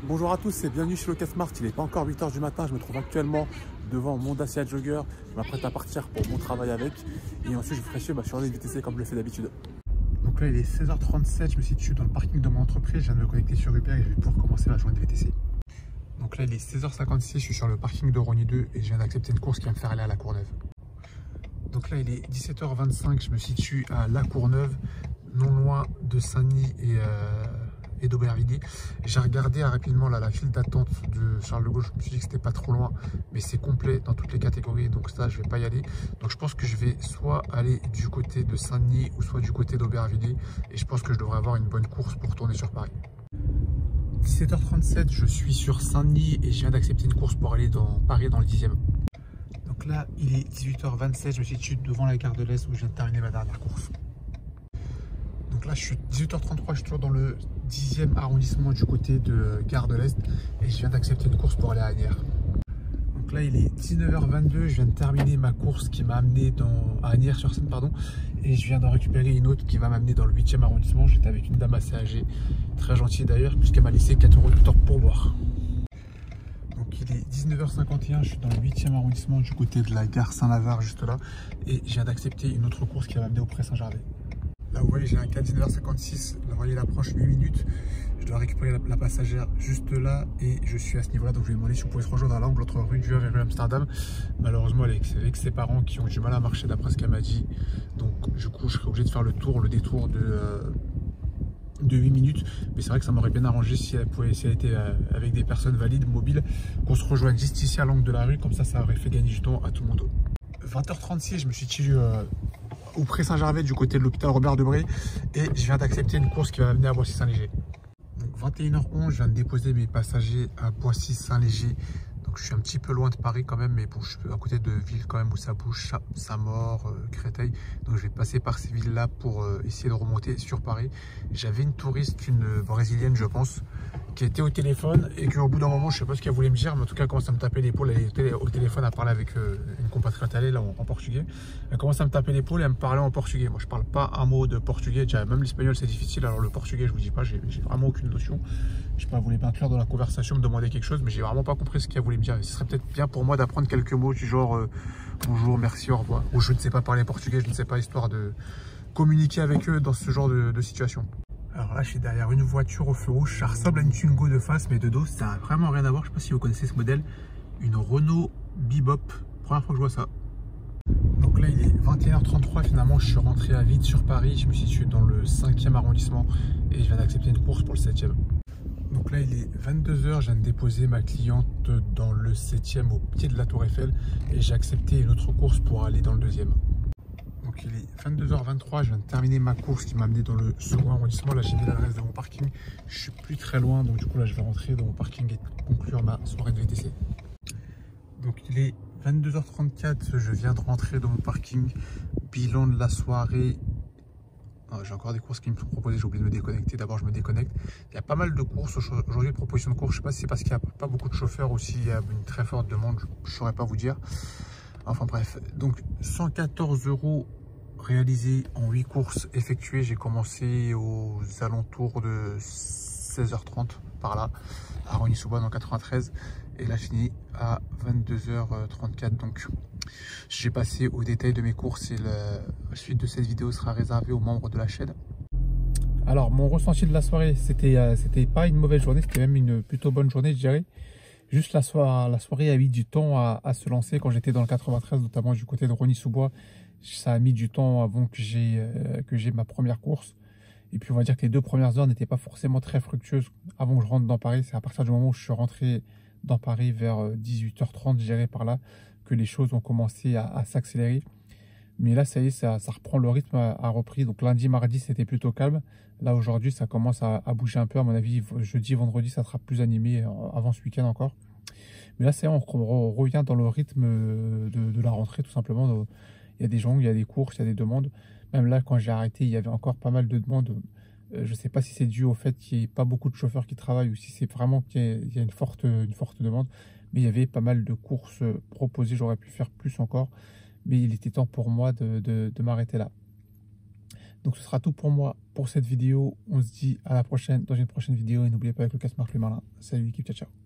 Bonjour à tous et bienvenue chez Locasmart. Il n'est pas encore 8 h du matin, je me trouve actuellement devant mon Dacia Jogger. Je m'apprête à partir pour mon travail avec et ensuite je vous ferai suivre sur les VTC comme je le fais d'habitude. Donc là il est 16h37, je me situe dans le parking de mon entreprise, je viens de me connecter sur Uber et je vais pouvoir commencer la journée de VTC. Donc là il est 16h56, je suis sur le parking de Rosny 2 et je viens d'accepter une course qui va me faire aller à La Courneuve. Donc là il est 17h25, je me situe à La Courneuve, non loin de Saint-Denis et d'Aubervilliers. J'ai regardé rapidement là, la file d'attente de Charles de Gaulle, je me suis dit que c'était pas trop loin, mais c'est complet dans toutes les catégories, donc ça je vais pas y aller. Donc je pense que je vais soit aller du côté de Saint-Denis ou soit du côté d'Aubervilliers, et je pense que je devrais avoir une bonne course pour retourner sur Paris. 17h37, je suis sur Saint-Denis et je viens d'accepter une course pour aller dans Paris dans le 10e. Donc là il est 18h27, je me situe devant la gare de l'Est où je viens de terminer ma dernière course. Donc là je suis 18h33, je suis toujours dans le 10e arrondissement du côté de Gare de l'Est et je viens d'accepter une course pour aller à Asnières. Donc là il est 19h22, je viens de terminer ma course qui m'a amené à Asnières-sur-Seine et je viens d'en récupérer une autre qui va m'amener dans le 8e arrondissement. J'étais avec une dame assez âgée, très gentille d'ailleurs, puisqu'elle m'a laissé 4 € de temps pour boire. Donc il est 19h51, je suis dans le 8e arrondissement du côté de la gare Saint-Lazare juste là et je viens d'accepter une autre course qui va m'amener au Pré Saint-Gervais. Là vous voyez j'ai un cas 19h56, là vous voyez il approche 8 minutes, je dois récupérer la passagère juste là et je suis à ce niveau là, donc je lui ai demandé si on pouvait se rejoindre à l'angle entre rue du Havre et rue Amsterdam. Malheureusement elle est avec ses parents qui ont du mal à marcher d'après ce qu'elle m'a dit, donc du coup je serai obligé de faire le détour de 8 minutes, mais c'est vrai que ça m'aurait bien arrangé si elle était avec des personnes valides, mobiles, qu'on se rejoigne juste ici à l'angle de la rue, comme ça aurait fait gagner du temps à tout le monde. 20h36, je me suis tiré au Pré Saint-Gervais du côté de l'hôpital Robert Debré et je viens d'accepter une course qui va m'amener à Boissy-Saint-Léger. Donc 21h11, je viens de déposer mes passagers à Boissy-Saint-Léger. Donc je suis un petit peu loin de Paris quand même, mais bon, je suis à côté de villes quand même où ça bouge, Saint-Maur, Créteil. Donc je vais passer par ces villes-là pour essayer de remonter sur Paris. J'avais une touriste, une brésilienne je pense, qui était au téléphone et qu'au bout d'un moment, je sais pas ce qu'elle voulait me dire, mais en tout cas elle commence à me taper l'épaule. Elle était au téléphone à parler avec une compatriote à elle là, en portugais. Elle commence à me taper l'épaule et à me parler en portugais. Moi je parle pas un mot de portugais, déjà, même l'espagnol c'est difficile, alors le portugais je vous dis pas, j'ai vraiment aucune notion. Je sais pas, elle voulait m'inclure dans la conversation, me demander quelque chose, mais j'ai vraiment pas compris ce qu'elle voulait me dire. Ce serait peut-être bien pour moi d'apprendre quelques mots du genre bonjour, merci, au revoir, ou je ne sais pas parler portugais, je ne sais pas, histoire de communiquer avec eux dans ce genre de situation. Alors là, je suis derrière une voiture au feu rouge. Ça ressemble à une Twingo de face, mais de dos, ça n'a vraiment rien à voir. Je ne sais pas si vous connaissez ce modèle. Une Renault Bebop. Première fois que je vois ça. Donc là, il est 21h33. Finalement, je suis rentré à vide sur Paris. Je me situe dans le 5e arrondissement et je viens d'accepter une course pour le 7e. Donc là, il est 22h. Je viens de déposer ma cliente dans le 7e au pied de la Tour Eiffel et j'ai accepté une autre course pour aller dans le 2e. Donc il est 22h23, je viens de terminer ma course qui m'a amené dans le 2e arrondissement. Là j'ai mis l'adresse de mon parking, je suis plus très loin, donc du coup là je vais rentrer dans mon parking et conclure ma soirée de VTC. Donc il est 22h34, je viens de rentrer dans mon parking, bilan de la soirée. J'ai encore des courses qui me sont proposées, j'ai oublié de me déconnecter, d'abord je me déconnecte. Il y a pas mal de courses aujourd'hui, de propositions de courses, je sais pas si c'est parce qu'il n'y a pas beaucoup de chauffeurs ou s'il y a une très forte demande, je ne saurais pas vous dire. Enfin bref, donc 114 € réalisés en 8 courses effectuées. J'ai commencé aux alentours de 16h30 par là, à Rosny-sous-Bois dans 93. Et là, fini à 22h34. Donc, j'ai passé au détail de mes courses et la suite de cette vidéo sera réservée aux membres de la chaîne. Alors, mon ressenti de la soirée, c'était pas une mauvaise journée, c'était même une plutôt bonne journée, je dirais. Juste la soirée a mis du temps à se lancer. Quand j'étais dans le 93, notamment du côté de Rosny-sous-Bois, ça a mis du temps avant que j'ai ma première course. Et puis on va dire que les 2 premières heures n'étaient pas forcément très fructueuses avant que je rentre dans Paris. C'est à partir du moment où je suis rentré dans Paris vers 18h30, je dirais par là, que les choses ont commencé à s'accélérer. Mais là, ça y est, ça reprend, le rythme a repris. Donc lundi, mardi, c'était plutôt calme. Là, aujourd'hui, ça commence à bouger un peu. À mon avis, jeudi, vendredi, ça sera plus animé avant ce week-end encore. Mais là, c'est on revient dans le rythme de la rentrée, tout simplement. Il y a des gens, il y a des courses, il y a des demandes. Même là, quand j'ai arrêté, il y avait encore pas mal de demandes. Je ne sais pas si c'est dû au fait qu'il n'y ait pas beaucoup de chauffeurs qui travaillent ou si c'est vraiment qu'il y a une forte demande. Mais il y avait pas mal de courses proposées. J'aurais pu faire plus encore. Mais il était temps pour moi de m'arrêter là. Donc ce sera tout pour moi pour cette vidéo. On se dit à la prochaine dans une prochaine vidéo et n'oubliez pas avec le casque Marc le Malin. Salut l'équipe, ciao ciao.